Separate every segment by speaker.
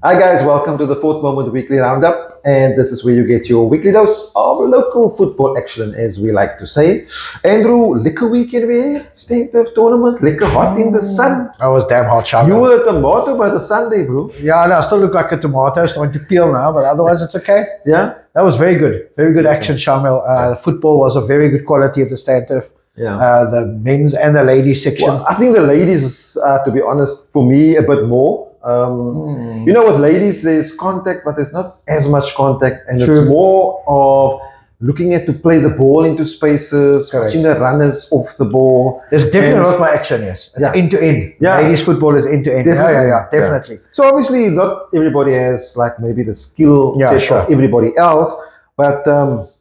Speaker 1: Hi guys, welcome to the Fourth Moment Weekly Roundup, and this is where you get your weekly dose of local football action, as we like to say. Andrew, liquor weekend we had, state of tournament, liquor hot in the sun.
Speaker 2: I was damn hot, Shamiel.
Speaker 1: You were a tomato by the Sunday, bro.
Speaker 2: Yeah, no, I still look like a tomato, starting to peel now, but otherwise it's okay.
Speaker 1: Yeah,
Speaker 2: That was very good. Very good action, Shamiel. Football was of very good quality at the Stanton.
Speaker 1: yeah.
Speaker 2: The men's and the ladies section.
Speaker 1: Well, I think the ladies, to be honest, for me, a bit more. You know, with ladies, there's contact, but there's not as much contact, and
Speaker 2: True.
Speaker 1: it's more of looking at to play the ball into spaces,
Speaker 2: Correct.
Speaker 1: watching the runners off the ball.
Speaker 2: There's definitely
Speaker 1: And-
Speaker 2: a lot more action, yes. It's
Speaker 1: Yeah.
Speaker 2: end to end.
Speaker 1: Yeah.
Speaker 2: Ladies football is end to end.
Speaker 1: Definitely.
Speaker 2: Yeah, definitely.
Speaker 1: So obviously, not everybody has like maybe the skill
Speaker 2: Yeah,
Speaker 1: set
Speaker 2: sure.
Speaker 1: of everybody else, but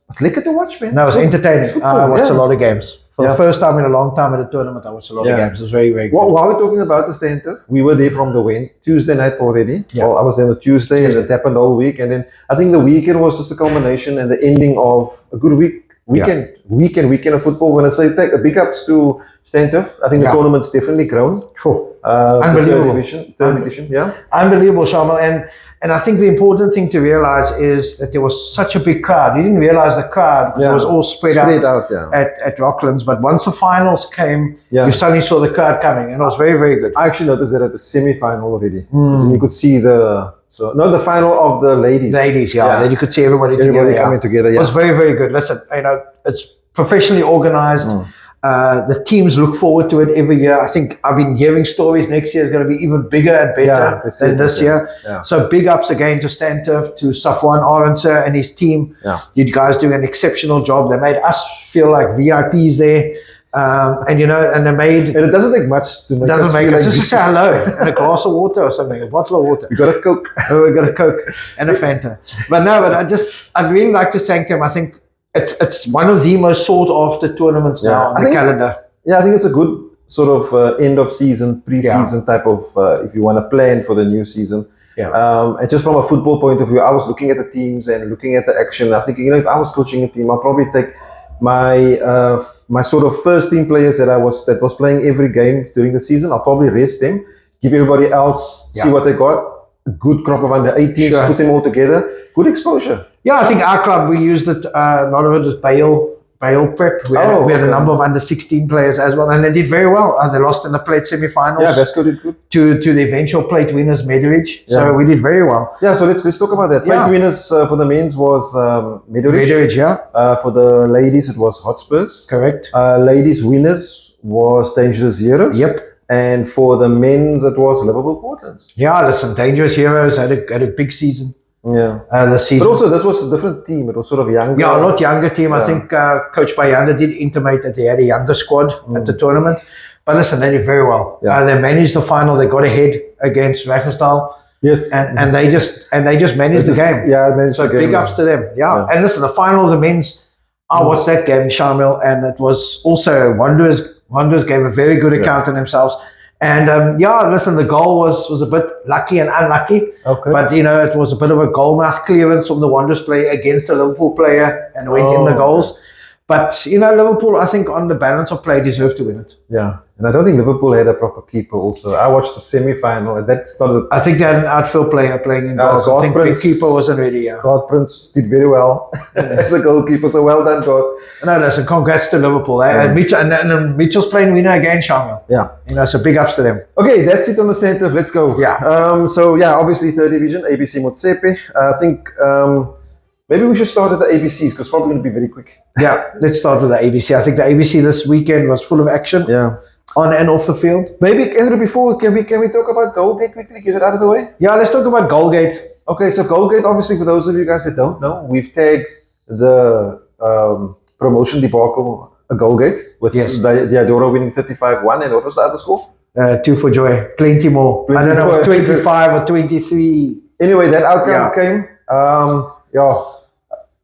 Speaker 1: it's liquor to watch, man.
Speaker 2: No, it was entertaining.
Speaker 1: football,
Speaker 2: I watched
Speaker 1: yeah.
Speaker 2: a lot of games. For
Speaker 1: Yeah.
Speaker 2: the first time in a long time at a tournament, I watched a lot of
Speaker 1: Yeah.
Speaker 2: games. It was very, very good.
Speaker 1: Well, while we're talking about the stand-up, we were there from the Tuesday night already.
Speaker 2: Yeah.
Speaker 1: Well, I was there on Tuesday, and it happened all week. And then I think the weekend was just a culmination and the ending of a good weekend of football. When I say take a big ups to stand-up, I think the
Speaker 2: Yeah.
Speaker 1: tournament's definitely grown.
Speaker 2: Sure.
Speaker 1: The
Speaker 2: Unbelievable.
Speaker 1: third edition, yeah.
Speaker 2: Unbelievable, Shamiel. And I think the important thing to realize is that there was such a big crowd. You didn't realize the crowd because
Speaker 1: Yeah.
Speaker 2: it was all spread out
Speaker 1: yeah.
Speaker 2: at Rocklands. But once the finals came,
Speaker 1: Yeah.
Speaker 2: you suddenly saw the crowd coming, and it was very, very good.
Speaker 1: I actually noticed that at the semi-final already.
Speaker 2: Mm.
Speaker 1: So you could see the the final of the ladies.
Speaker 2: Ladies, yeah. Then you could see everybody
Speaker 1: Everybody
Speaker 2: together.
Speaker 1: coming together.
Speaker 2: It
Speaker 1: Yeah.
Speaker 2: was very, very good. Listen, it's professionally organized. The teams look forward to it every year. I think I've been hearing stories next year is going to be even bigger and
Speaker 1: Yeah,
Speaker 2: better
Speaker 1: that's
Speaker 2: than
Speaker 1: it,
Speaker 2: this
Speaker 1: that's it.
Speaker 2: year.
Speaker 1: Yeah.
Speaker 2: So big ups again to Stanturf, to Safwan Aronser and his team.
Speaker 1: Yeah.
Speaker 2: You guys doing an exceptional job. They made us feel like VIPs there. And they made
Speaker 1: And it doesn't take much to make us feel
Speaker 2: us
Speaker 1: like
Speaker 2: just say hello and a glass of water or something, a bottle of water.
Speaker 1: we got a Coke.
Speaker 2: Oh, we got a Coke and a Fanta. But I'd really like to thank them. I think it's one of the most sought after tournaments
Speaker 1: Yeah,
Speaker 2: now
Speaker 1: I
Speaker 2: on the
Speaker 1: think-
Speaker 2: calendar.
Speaker 1: Yeah, I think it's a good sort of end of season, pre-season type of if you want to plan for the new season.
Speaker 2: Yeah.
Speaker 1: And just from a football point of view, I was looking at the teams and looking at the action. I'm thinking, if I was coaching a team, I'll probably take my sort of first team players that was playing every game during the season. I'll probably rest them, give everybody else see
Speaker 2: Yeah.
Speaker 1: what they got. A good crop of under 18s,
Speaker 2: Sure.
Speaker 1: put them all together. Good exposure.
Speaker 2: Yeah, I think our club, we used it, a lot of it is bail prep. We had a
Speaker 1: okay.
Speaker 2: number of under 16 players as well, and they did very well. They lost in the plate semi-finals
Speaker 1: Yeah, Vasco did good.
Speaker 2: to the eventual plate winners, Medridge.
Speaker 1: Yeah.
Speaker 2: So we did very well.
Speaker 1: Yeah, so let's talk about that.
Speaker 2: Yeah.
Speaker 1: Plate winners for the men's was Medridge.
Speaker 2: Medridge, yeah,
Speaker 1: For the ladies, it was Hotspurs.
Speaker 2: correct.
Speaker 1: Ladies winners was Dangerous Heroes.
Speaker 2: Yep.
Speaker 1: And for the men's, it was Liverpool Portlands.
Speaker 2: Yeah, listen, Dangerous Heroes had a big season
Speaker 1: Yeah.
Speaker 2: this season.
Speaker 1: But also, this was a different team. It was sort of younger.
Speaker 2: Yeah, a lot younger team. I
Speaker 1: Yeah.
Speaker 2: think Coach Bayanda did intimate that they had a younger squad at the tournament. But listen, they did very well.
Speaker 1: Yeah.
Speaker 2: They managed the final. They got ahead against Rachenstahl,
Speaker 1: Yes.
Speaker 2: and they just managed the game.
Speaker 1: Yeah, I managed
Speaker 2: So
Speaker 1: the game.
Speaker 2: big ups to them. Yeah.
Speaker 1: Yeah.
Speaker 2: And listen, the final of the men's. I watched that game, Shamiel, and it was also Wanderers gave a very good account of themselves. And listen, the goal was a bit lucky and unlucky.
Speaker 1: Okay.
Speaker 2: But it was a bit of a goal mouth clearance from the Wanderers player against the Liverpool player and went in the goals. But Liverpool, I think on the balance of play, deserved to win it.
Speaker 1: Yeah. And I don't think Liverpool had a proper keeper also. I watched the semi-final and that started.
Speaker 2: I think they had an outfield player playing in goals. I think the
Speaker 1: Prince-
Speaker 2: keeper wasn't ready. Yeah.
Speaker 1: God Prince did very well as a goalkeeper. So well done, God.
Speaker 2: No, listen, congrats to Liverpool. And Mitchell, and Mitchell's playing winner again, Shamiel.
Speaker 1: Yeah.
Speaker 2: So big ups to them.
Speaker 1: Okay, that's it on the center. Let's go.
Speaker 2: Yeah.
Speaker 1: Obviously third division, ABC Motsepe. I think maybe we should start at the ABCs because it's probably going to be very quick.
Speaker 2: Yeah, let's start with the ABC. I think the ABC this weekend was full of action
Speaker 1: Yeah.
Speaker 2: on and off the field.
Speaker 1: Maybe Andrew, before can we talk about GoalGate quickly? Get it out of the way.
Speaker 2: Yeah, let's talk about GoalGate.
Speaker 1: Okay, so GoalGate, obviously, for those of you guys that don't know, we've tagged the promotion debacle a GoalGate with
Speaker 2: Yes.
Speaker 1: the Diadora winning 35-1, and what was the other score?
Speaker 2: 2 for joy, plenty more. I don't know, if
Speaker 1: more.
Speaker 2: it's 25 or 23.
Speaker 1: Anyway, that outcome
Speaker 2: Yeah.
Speaker 1: came.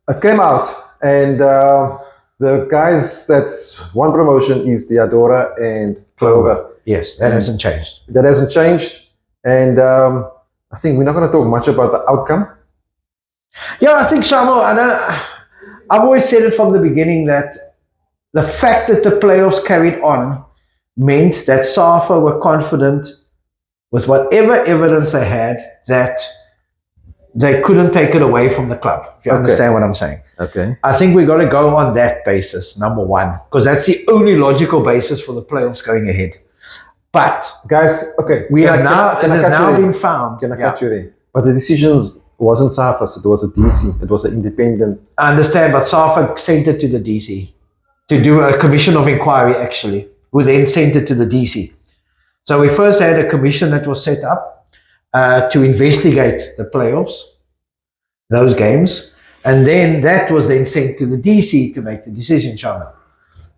Speaker 1: It came out, and the guys that's won promotion is Diadora and Clover.
Speaker 2: Yes, that hasn't changed.
Speaker 1: That hasn't changed, and I think we're not going to talk much about the outcome.
Speaker 2: Yeah, I think Shamiel, I've always said it from the beginning that the fact that the playoffs carried on meant that SAFA were confident with whatever evidence they had that they couldn't take it away from the club. If you understand what I'm saying.
Speaker 1: Okay.
Speaker 2: I think we got to go on that basis, number one, because that's the only logical basis for the playoffs going ahead. But
Speaker 1: guys, okay,
Speaker 2: it has now been found.
Speaker 1: Can I cut you there? But the decisions wasn't SAFA's, it was a DC. It was an independent.
Speaker 2: I understand, but SAFA sent it to the DC to do a commission of inquiry, actually, who then sent it to the DC. So we first had a commission that was set up to investigate the playoffs, those games, and then that was then sent to the DC to make the decision, Shamiel,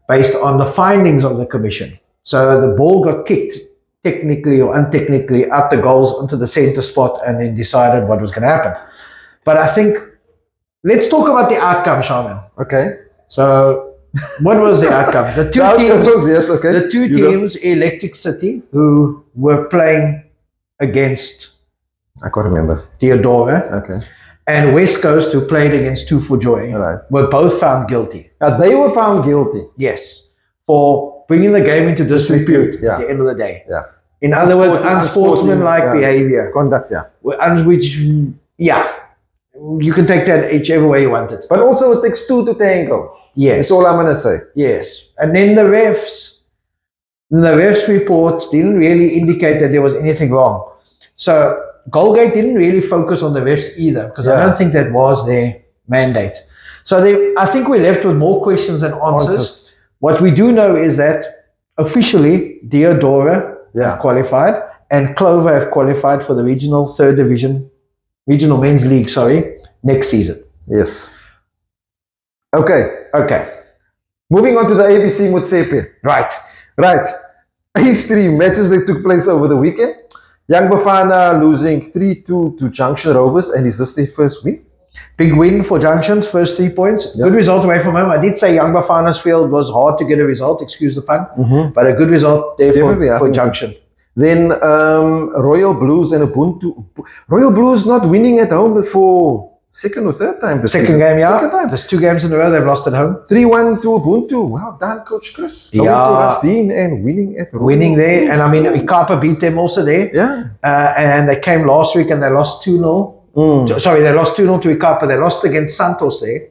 Speaker 2: based on the findings of the commission. So the ball got kicked, technically or untechnically, out the goals into the center spot and then decided what was going to happen. But I think, let's talk about the outcome, Shamiel.
Speaker 1: Okay.
Speaker 2: So what was the outcome? The two teams,
Speaker 1: yes, okay.
Speaker 2: The two teams, Electric City, who were playing against,
Speaker 1: I can't remember.
Speaker 2: Theodora.
Speaker 1: Okay.
Speaker 2: And West Coast, who played against Two for Joy, were both found guilty.
Speaker 1: They were found guilty.
Speaker 2: Yes. For bringing the game into disrepute at the end of the day.
Speaker 1: Yeah.
Speaker 2: In other words, unsportsmanlike behavior.
Speaker 1: Conduct,
Speaker 2: Which, you can take that whichever way you want it.
Speaker 1: But also it takes two to tango.
Speaker 2: Yes.
Speaker 1: That's all I'm going to say.
Speaker 2: Yes. And then the refs reports didn't really indicate that there was anything wrong. So GoalGate didn't really focus on the refs either, because I don't think that was their mandate. So I think we're left with more questions than answers. What we do know is that officially Theodora have qualified and Clover have qualified for the regional men's league, next season.
Speaker 1: Yes. Okay. Moving on to the ABC Motsepe. Right. These three matches that took place over the weekend. Young Bafana losing 3-2 to Junction Rovers, and is this their first win?
Speaker 2: Big win for Junction's first 3 points. Yep. Good result away from home. I did say Young Bafana's field was hard to get a result, excuse the pun, but a good result there for Junction.
Speaker 1: Then Royal Blues and Ubuntu. Royal Blues not winning at home for second or third time this
Speaker 2: season. Second time. There's 2 games in a row they've lost at home.
Speaker 1: 3-1 to Ubuntu. Well done, Coach Chris.
Speaker 2: Going
Speaker 1: to Rasdeen and winning at Royal.
Speaker 2: Winning there. And I mean, Ikapa beat them also there.
Speaker 1: Yeah.
Speaker 2: And they came last week and they lost 2-0. Sorry, they lost 2-0 to Ikapa. They lost against Santos there.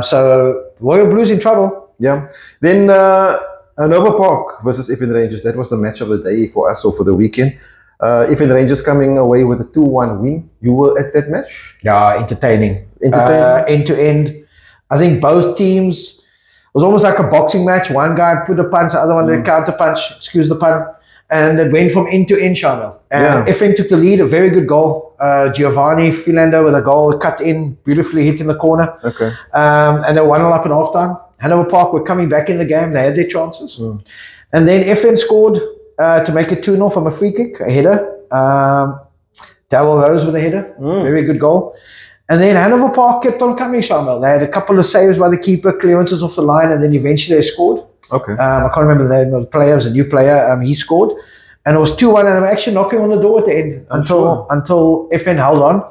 Speaker 2: So Royal Blues in trouble.
Speaker 1: Yeah. Then Nova Park versus FN Rangers. That was the match of the day for us, or for the weekend. FN Rangers coming away with a 2-1 win. You were at that match?
Speaker 2: Yeah, entertaining. End to end. I think both teams, it was almost like a boxing match. One guy put a punch, the other one did a counter punch, excuse the pun. And it went from end to end, Shamiel. And FN took the lead, a very good goal. Giovanni Philander with a goal cut in, beautifully hit in the corner.
Speaker 1: Okay.
Speaker 2: And they were 1-0 up in halftime. Hanover Park were coming back in the game. They had their chances. And then FN scored to make it 2-0 from a free kick, a header. Darryl Rose with a header. Very good goal. And then Hanover Park kept on coming, Shamiel. They had a couple of saves by the keeper, clearances off the line, and then eventually they scored.
Speaker 1: Okay.
Speaker 2: I can't remember the name of the player. It was a new player. He scored. And it was 2-1, and I'm actually knocking on the door at the end until FN held on.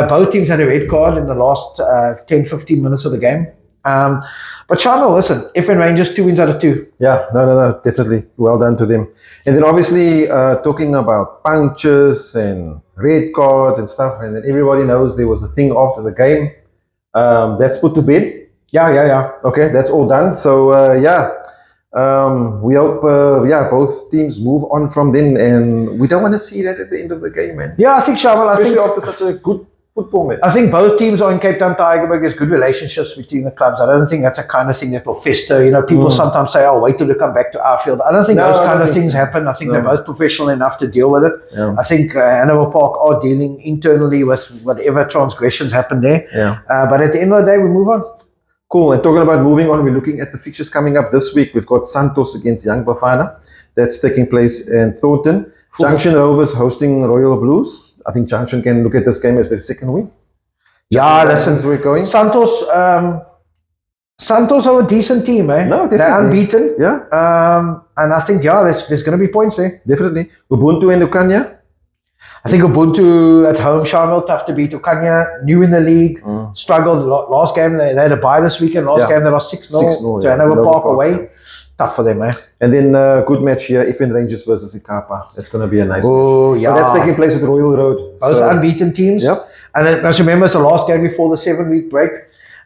Speaker 2: Both teams had a red card in the last 10-15 minutes of the game. But Shamiel, listen, FN Rangers, 2 wins out of 2.
Speaker 1: Yeah, no, definitely. Well done to them. And then obviously talking about punctures and red cards and stuff, and then everybody knows there was a thing after the game. That's put to bed.
Speaker 2: Yeah.
Speaker 1: Okay, that's all done. So, we hope, both teams move on from then, and we don't want to see that at the end of the game, man.
Speaker 2: Yeah, I think, Shamiel,
Speaker 1: especially after such a good football match.
Speaker 2: I think both teams are in Cape Town Tigerberg. There's good relationships between the clubs. I don't think that's a kind of thing that will fester. You know, people sometimes say, "Oh, wait till they come back to our field." I don't think those kind of things happen. I think they're both professional enough to deal with it.
Speaker 1: Yeah.
Speaker 2: I think Hanover Park are dealing internally with whatever transgressions happen there.
Speaker 1: Yeah.
Speaker 2: But at the end of the day, we move on.
Speaker 1: Cool. And talking about moving on, we're looking at the fixtures coming up this week. We've got Santos against Young Bafana. That's taking place in Thornton. Junction Rovers hosting Royal Blues. I think Junction can look at this game as their second win.
Speaker 2: Yeah, listen,
Speaker 1: we're going.
Speaker 2: Santos are a decent team, eh?
Speaker 1: No, definitely.
Speaker 2: They're unbeaten.
Speaker 1: Yeah.
Speaker 2: And I think, there's going to be points there.
Speaker 1: Definitely. Ubuntu and Ukanya.
Speaker 2: I think Ubuntu at home, Shamiel, tough to beat. Ukanya, new in the league, struggled. Last game, they had a bye this weekend. Last game, they lost 6-0 to Hanover Park away. Yeah. Tough for them, eh?
Speaker 1: And then good match here, FN Rangers versus Ikapa. That's going to be a nice match.
Speaker 2: Oh, yeah.
Speaker 1: But that's taking place at Royal Road.
Speaker 2: Both unbeaten teams.
Speaker 1: Yep.
Speaker 2: And then, as you remember, it's the last game before the 7-week break.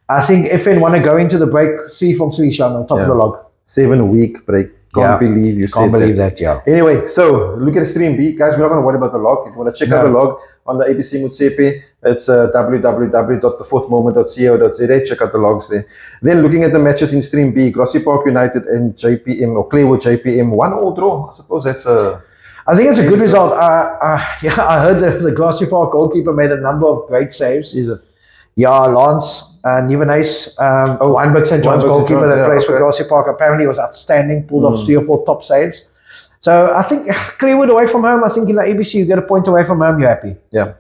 Speaker 2: I think FN want to go into the break 3 from 3, Sean, on top of the log.
Speaker 1: 7-week break. Can't believe you said
Speaker 2: Can't believe that, yeah.
Speaker 1: Anyway, so look at stream B. Guys, we're not going to worry about the log. If you want to check out the log on the ABC Motsepe, it's www.thefourthmoment.co.za. Check out the logs there. Then looking at the matches in stream B, Grassy Park United and JPM, or Claywood JPM, 1-1 draw. I suppose that's a...
Speaker 2: I think it's a good result. I heard the Grassy Park goalkeeper made a number of great saves.
Speaker 1: Is it?
Speaker 2: Yeah, Lance Nieuwenhuis, Wynberg St. John's goalkeeper that plays for Grassy Park, apparently was outstanding, pulled off 3 or 4 top saves. So I think Clearwood away from home, I think in the ABC you get a point away from home, you're happy.
Speaker 1: Yeah.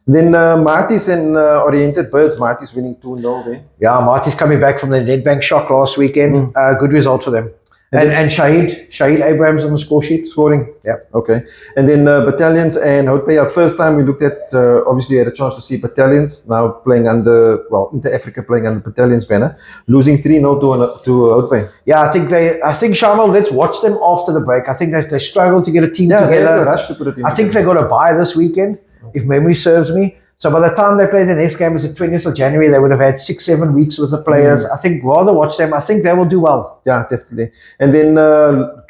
Speaker 1: Then Marties and Oriented Birds, Marties winning 2-0 there.
Speaker 2: Yeah, Marties coming back from the Nedbank shock last weekend. Good result for them. And Shahid Abrahams on the score sheet.
Speaker 1: Scoring. Yeah. Okay. And then Battalions and Houtpay. First time we looked at, obviously we had a chance to see Battalions now playing under, Inter Africa playing under Battalions banner, losing 3-0 to Houtpay.
Speaker 2: Yeah, I think Shamiel, let's watch them after the break. I think they struggled to get a team together.
Speaker 1: They had to rush to put a team together.
Speaker 2: I think they got a bye this weekend, if memory serves me. So by the time they play the next game is the 20th of January, they would have had 6-7 weeks with the players. I think rather watch them. I think they will do well.
Speaker 1: Yeah, definitely. And then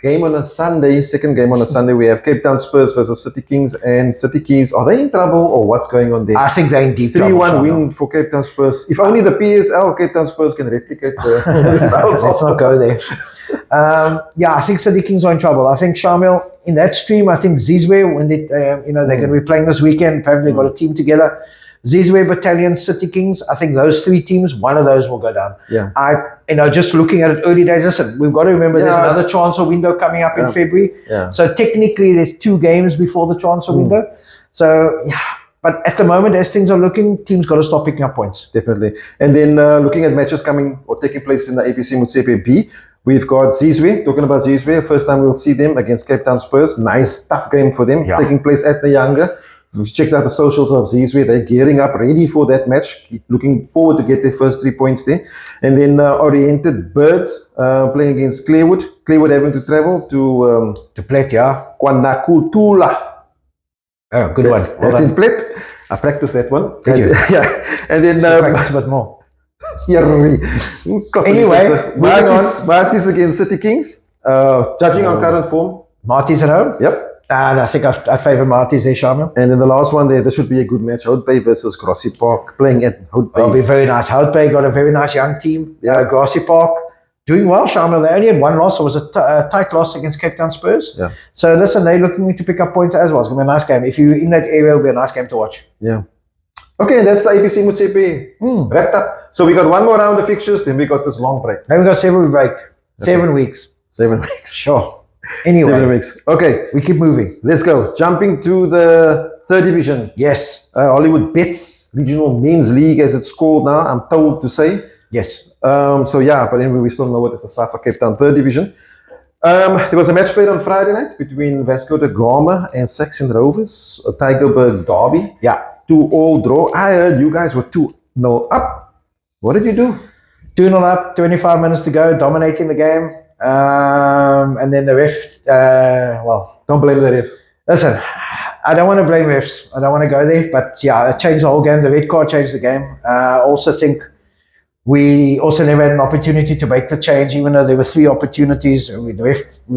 Speaker 1: game on a Sunday, second game on a Sunday, we have Cape Town Spurs versus City Kings. And City Kings, are they in trouble or what's going on there?
Speaker 2: I think they're in deep trouble.
Speaker 1: 3-1 win for Cape Town Spurs. If only the PSL Cape Town Spurs can replicate the results.
Speaker 2: Let's not go there. I think City Kings are in trouble. I think Shamiel, in that stream, I think Zizwe, when they, they're going to be playing this weekend, apparently they've got a team together. Zizwe, Battalion, City Kings, I think those 3 teams, one of those will go down.
Speaker 1: Yeah.
Speaker 2: Just looking at it early days, listen, we've got to remember there's another transfer window coming up in February.
Speaker 1: Yeah.
Speaker 2: So technically there's 2 games before the transfer window. So, but at the moment, as things are looking, teams got to start picking up points.
Speaker 1: Definitely. And then looking at matches coming or taking place in the ABC Motsepe B, we've got Zizwe. Talking about Zizwe, first time we'll see them against Cape Town Spurs. Nice, tough game for them, taking place at the Younger. We've checked out the socials of Zizwe. They're gearing up, ready for that match. Looking forward to get their first 3 points there. And then Oriented Birds playing against Claywood. Claywood having to travel to
Speaker 2: Plett,
Speaker 1: Kwanakutula.
Speaker 2: Oh, good one.
Speaker 1: That's in Plett. I practiced that one.
Speaker 2: Did you?
Speaker 1: Yeah. And then
Speaker 2: practice a bit more.
Speaker 1: Anyway, Marties against City Kings. Judging on current form.
Speaker 2: Marties at home?
Speaker 1: Yep.
Speaker 2: And I think I favour Marties there, Shamiel.
Speaker 1: And then the last one there, this should be a good match. Houtpay versus Grassy Park, playing at Houtpay.
Speaker 2: It'll be very nice. Houtpay got a very nice young team. Grassy Park doing well, Shamiel. They only had 1 loss. It was a tight loss against Cape Town Spurs. Yeah. So listen, they're looking to pick up points as well. It's going to be a nice game. If you're in that area, it'll be a nice game to watch. Yeah. Okay, that's the ABC Motsepe wrapped up. So we got 1 more round of fixtures, then we got this long break. Then we got 7 break. 7 weeks.
Speaker 1: 7 weeks.
Speaker 2: Sure. Anyway,
Speaker 1: 7 weeks. Okay,
Speaker 2: we keep moving.
Speaker 1: Let's go. Jumping to the 3rd division.
Speaker 2: Yes.
Speaker 1: Hollywood Bets Regional Men's League, as it's called now, I'm told to say.
Speaker 2: Yes.
Speaker 1: But anyway, we still know it as the Safa Cape Town 3rd division. There was a match played on Friday night between Vasco da Gama and Saxon Rovers, a Tygerberg derby.
Speaker 2: Yeah.
Speaker 1: 2-all draw. I heard you guys were 2-0 up. What did you do?
Speaker 2: 2-0 up, 25 minutes to go, dominating the game. And then the ref,
Speaker 1: don't blame the ref.
Speaker 2: Listen, I don't want to blame refs. I don't want to go there, but it changed the whole game. The red card changed the game. I also think we also never had an opportunity to make the change, even though there were 3 opportunities. We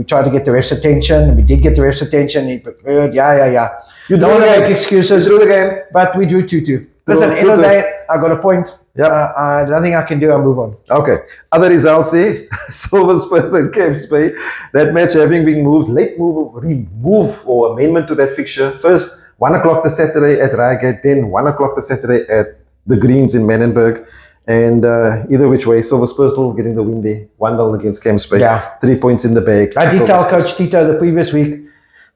Speaker 2: tried to get the ref's attention. We did get the ref's attention. He preferred, You don't want to make excuses.
Speaker 1: You drew the game.
Speaker 2: But we drew 2-2. Listen, end of the day, I got a point.
Speaker 1: Yeah.
Speaker 2: Nothing I can do, I'll move on.
Speaker 1: Okay. Other results there. Silver Spurs and Camps Bay. That match having been moved, remove or amendment to that fixture. First, 1 o'clock the Saturday at Reigate, then 1 o'clock the Saturday at the Greens in Menenberg. And either which way, Silver Spurs still getting the win there. 1-0 against Camps Bay. 3 points in the bag.
Speaker 2: I did tell Coach Tito the previous week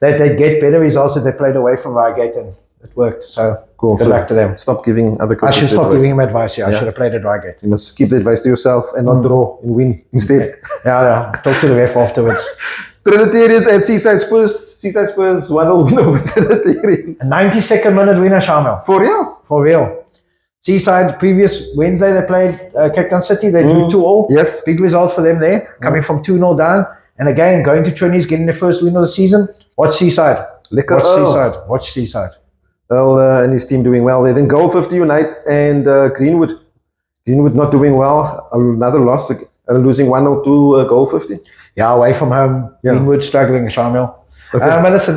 Speaker 2: that they'd get better results if they played away from Reigate, and it worked. So
Speaker 1: cool.
Speaker 2: Good luck to them.
Speaker 1: Stop giving other coaches
Speaker 2: I should stop giving him advice. I should have played at Reigate.
Speaker 1: You must keep the advice to yourself and not draw and win instead.
Speaker 2: Talk to the ref afterwards.
Speaker 1: Trinitarians at Seaside Spurs. Seaside Spurs 1-0 win over Trinitarians.
Speaker 2: 92nd minute winner, Shamiel.
Speaker 1: For real?
Speaker 2: For real. Seaside, previous Wednesday they played Cape Town City. They drew 2-all.
Speaker 1: Yes.
Speaker 2: Big result for them there, coming from 2-0 down. And again, going to Trinity's, getting their first win of the season. Watch Seaside. Watch Seaside.
Speaker 1: Earl and his team doing well there. Then Goal 50 Unite and Greenwood. Greenwood not doing well. Another loss, losing 1-0 to Goal 50.
Speaker 2: Yeah, away from home.
Speaker 1: Yeah.
Speaker 2: Greenwood struggling, Shamiel.
Speaker 1: Okay.
Speaker 2: But listen,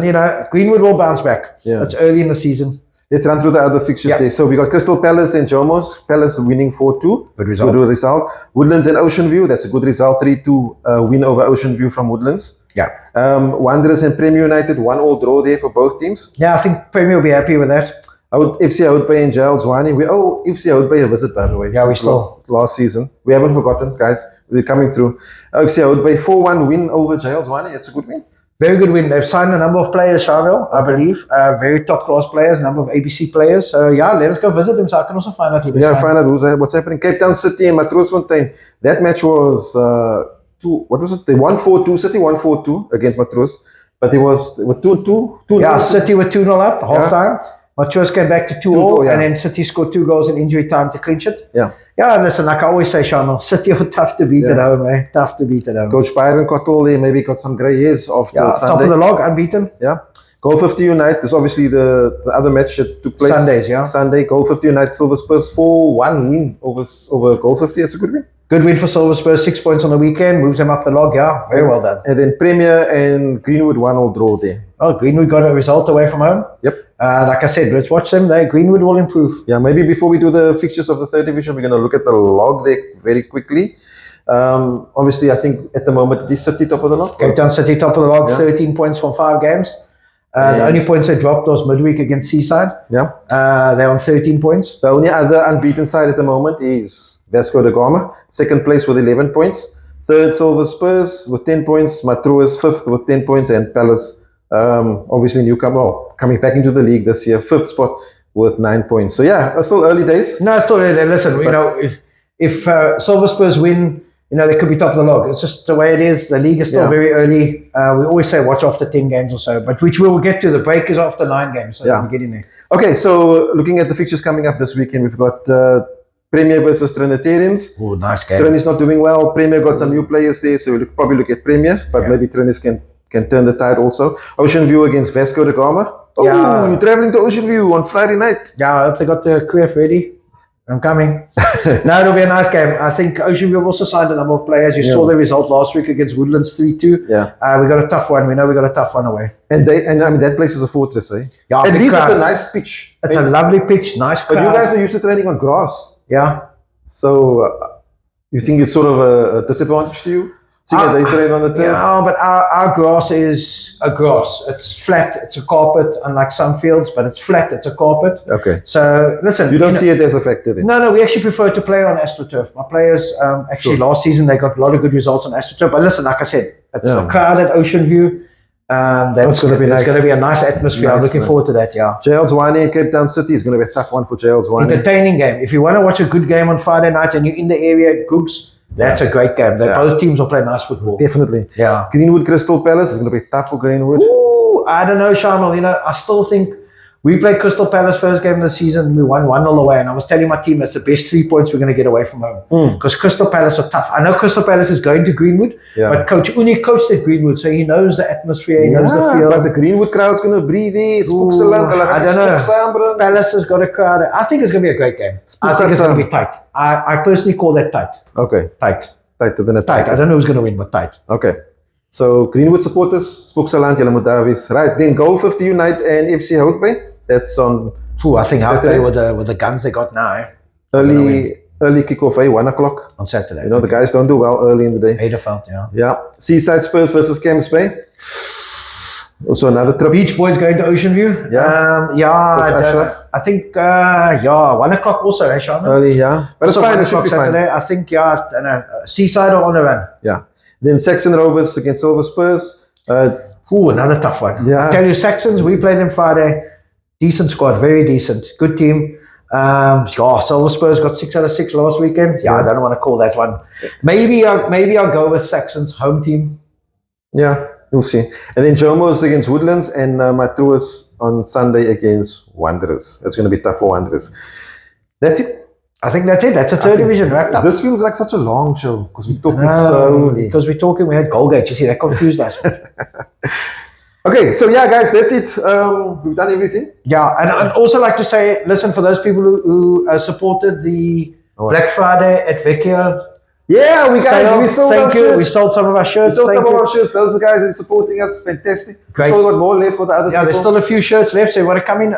Speaker 2: Greenwood will bounce back.
Speaker 1: Yeah.
Speaker 2: It's early in the season.
Speaker 1: Let's run through the other fixtures
Speaker 2: Yeah.
Speaker 1: there. So we got Crystal Palace and Jomos. Palace winning 4-2.
Speaker 2: Good result.
Speaker 1: Good result. Woodlands and Ocean View. That's a good result. 3-2 win over Ocean View from Woodlands.
Speaker 2: Yeah.
Speaker 1: Wanderers and Premier United, 1-1 draw there for both teams.
Speaker 2: Yeah, I think Premier will be happy with that.
Speaker 1: FC Houtbay and Giles Wani. We owe FC Houtbay a visit, by the way.
Speaker 2: Yeah, we still.
Speaker 1: Last season. We haven't forgotten, guys. We're coming through. FC Houtbay 4-1 win over Giles Wani. It's a good win.
Speaker 2: Very good win. They've signed a number of players, Shamiel, I believe. Very top class players, number of ABC players. So yeah, let us go visit them so I can also find out who they signed.
Speaker 1: Find out what's happening. Cape Town City and Matroosfontein. That match was what was it? They won 4-2. City won 4-2 against Matroos. But it was 2-2.
Speaker 2: Yeah, City were 2-0 up half time. Matroos came back to 2-0, and then City scored 2 goals in injury time to clinch it.
Speaker 1: Yeah.
Speaker 2: Yeah, and listen, like I always say, Shamiel, City are tough to beat at home, eh? Tough to beat at home.
Speaker 1: Coach Byron Cottle there maybe got some grey hairs after Sunday.
Speaker 2: Top of the log, unbeaten.
Speaker 1: Yeah. Goal 50 Unite. There's obviously the other match that took place.
Speaker 2: Sundays, yeah.
Speaker 1: Sunday. Goal 50 Unite. Silver Spurs 4-1 win over Goal 50. It's a good win.
Speaker 2: Good win for Silver Spurs. 6 points on the weekend. Moves them up the log. Yeah, very well done.
Speaker 1: And then Premier and Greenwood 1-1 draw there.
Speaker 2: Oh, Greenwood got a result away from home.
Speaker 1: Yep.
Speaker 2: Like I said, let's watch them. Greenwood will improve.
Speaker 1: Yeah, maybe before we do the fixtures of the third division, we're going to look at the log there very quickly. Obviously, I think at the moment it is City top of the log.
Speaker 2: Cape Town City top of the log, 13 points from 5 games. The only points they dropped was midweek against Seaside.
Speaker 1: Yeah.
Speaker 2: They're on 13 points.
Speaker 1: The only other unbeaten side at the moment is Vasco da Gama, second place with 11 points. Third, Silver Spurs with 10 points. Matroos fifth with 10 points, and Palace, obviously newcomer, coming back into the league this year, fifth spot with 9 points. So yeah, still early days.
Speaker 2: No, it's still early. Listen, if Silver Spurs win, they could be top of the log. It's just the way it is. The league is still very early. We always say watch after 10 games or so, but which we will get to. The break is after 9 games, so we're getting there.
Speaker 1: Okay, so looking at the fixtures coming up this weekend, we've got Premier versus Trinitarians.
Speaker 2: Oh, nice game.
Speaker 1: Trin is not doing well. Premier got some new players there, so we'll probably look at Premier, but maybe Trinis can turn the tide also. Ocean View against Vasco da Gama. Oh, you're traveling to Ocean View on Friday night.
Speaker 2: Yeah, I hope they got the QF ready. I'm coming. No, it'll be a nice game. I think Ocean View also signed a number of players. You saw the result last week against Woodlands 3-2.
Speaker 1: Yeah.
Speaker 2: We got a tough one. We know we got a tough one away.
Speaker 1: And I mean that place is a fortress, eh?
Speaker 2: Yeah,
Speaker 1: at least it's a nice pitch.
Speaker 2: It's a lovely pitch, nice crowd.
Speaker 1: But you guys are used to training on grass.
Speaker 2: Yeah.
Speaker 1: So you think it's sort of a disadvantage to you? Seeing that they train on the turf?
Speaker 2: Yeah, but our grass is a grass. It's flat. It's a carpet, unlike some fields, but it's flat. It's a carpet.
Speaker 1: Okay.
Speaker 2: So listen,
Speaker 1: you don't see it as a factor then?
Speaker 2: No. We actually prefer to play on AstroTurf. My players, last season they got a lot of good results on AstroTurf. But listen, like I said, it's a crowd at Ocean View. That's going to be nice. It's going to be a nice atmosphere. I'm looking forward to that. Yeah.
Speaker 1: Giles Wani and Cape Town City is going to be a tough one for Giles Wani.
Speaker 2: Entertaining game. If you want to watch a good game on Friday night and you're in the area at Googs, that's a great game. Both teams will play nice football.
Speaker 1: Definitely.
Speaker 2: Yeah.
Speaker 1: Greenwood Crystal Palace is going to be tough for Greenwood.
Speaker 2: Ooh, I don't know, Shamiel. I still think we played Crystal Palace first game of the season. We won 1-0 away, and I was telling my team that's the best 3 points we're going to get away from home because Crystal Palace are tough. I know Crystal Palace is going to Greenwood, but Coach Uni coached at Greenwood, so he knows the atmosphere, he knows the field.
Speaker 1: But the Greenwood crowd's going to breathe there.
Speaker 2: I don't know. Palace has got a crowd. I think it's going to be a great game. I think it's going to be tight. I personally call that tight.
Speaker 1: Okay. Tighter than a tight.
Speaker 2: I don't know who's going to win, but tight.
Speaker 1: Okay. So Greenwood supporters, Spooksaland, julle moet daar wees. Right, then Goal 50 Unite and FC Houtbay. That's on
Speaker 2: I think Saturday with the guns they got now. Eh?
Speaker 1: Early kickoff, 1 o'clock.
Speaker 2: On Saturday.
Speaker 1: The guys don't do well early in the day.
Speaker 2: Eideveld,
Speaker 1: Yeah. Seaside Spurs versus Camps Bay. Also another trip.
Speaker 2: Beach Boys going to Ocean View. I think 1 o'clock also, eh, Shamiel?
Speaker 1: Early, But it's fine, it should be
Speaker 2: Saturday.
Speaker 1: fine.
Speaker 2: I think, Seaside or on the run.
Speaker 1: Yeah. Then Saxon Rovers against Silver Spurs.
Speaker 2: Another tough one.
Speaker 1: Yeah.
Speaker 2: I tell you, Saxons, we played them Friday. Decent squad, very decent. Good team. Silver Spurs got 6 out of 6 last weekend. I don't want to call that one. Maybe I'll go with Saxons home team.
Speaker 1: Yeah, we'll see. And then Jomos against Woodlands and Matroos on Sunday against Wanderers. That's going to be tough for Wanderers. That's it.
Speaker 2: I think that's it. That's the third division wrapped up.
Speaker 1: This feels like such a long show because we're talking slowly.
Speaker 2: Because we had GoalGate. You see, that confused us.
Speaker 1: Okay, so yeah, guys, that's it. We've done everything.
Speaker 2: Yeah, and I'd also like to say, listen, for those people who supported the Black Friday at Vecchio.
Speaker 1: Yeah, we sold
Speaker 2: Thank
Speaker 1: our
Speaker 2: you.
Speaker 1: shirts.
Speaker 2: We sold some of our
Speaker 1: We
Speaker 2: shirts.
Speaker 1: sold
Speaker 2: Thank
Speaker 1: some of
Speaker 2: you.
Speaker 1: our shirts. Those are the guys that are supporting us. Fantastic.
Speaker 2: Great.
Speaker 1: Still got more left for the other
Speaker 2: Yeah,
Speaker 1: people.
Speaker 2: there's still a few shirts left, so you want to come in?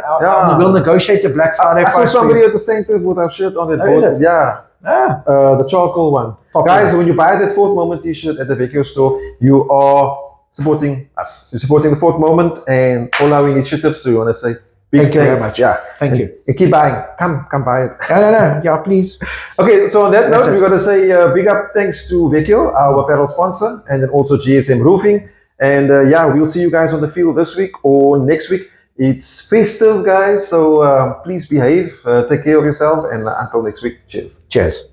Speaker 2: We'll negotiate the Black Friday
Speaker 1: I saw
Speaker 2: price.
Speaker 1: somebody at the stand with our shirt on that
Speaker 2: Oh, is
Speaker 1: board.
Speaker 2: it?
Speaker 1: Yeah.
Speaker 2: Ah,
Speaker 1: The charcoal one.
Speaker 2: Popular.
Speaker 1: Guys, when you buy that Fourth Moment t-shirt at the Vecchio store, you are supporting us. You're supporting the Fourth Moment and all our initiatives. So we want to say big
Speaker 2: Thank you very
Speaker 1: thanks.
Speaker 2: much.
Speaker 1: Yeah.
Speaker 2: Thank you.
Speaker 1: And keep buying. Come buy it.
Speaker 2: No. Yeah, please.
Speaker 1: Okay, so on that
Speaker 2: That's
Speaker 1: note,
Speaker 2: it.
Speaker 1: we're going to say big up thanks to Vecchio, our apparel sponsor, and then also GSM Roofing. And yeah, we'll see you guys on the field this week or next week. It's festive, guys, so please behave, take care of yourself, and until next week, cheers.
Speaker 2: Cheers.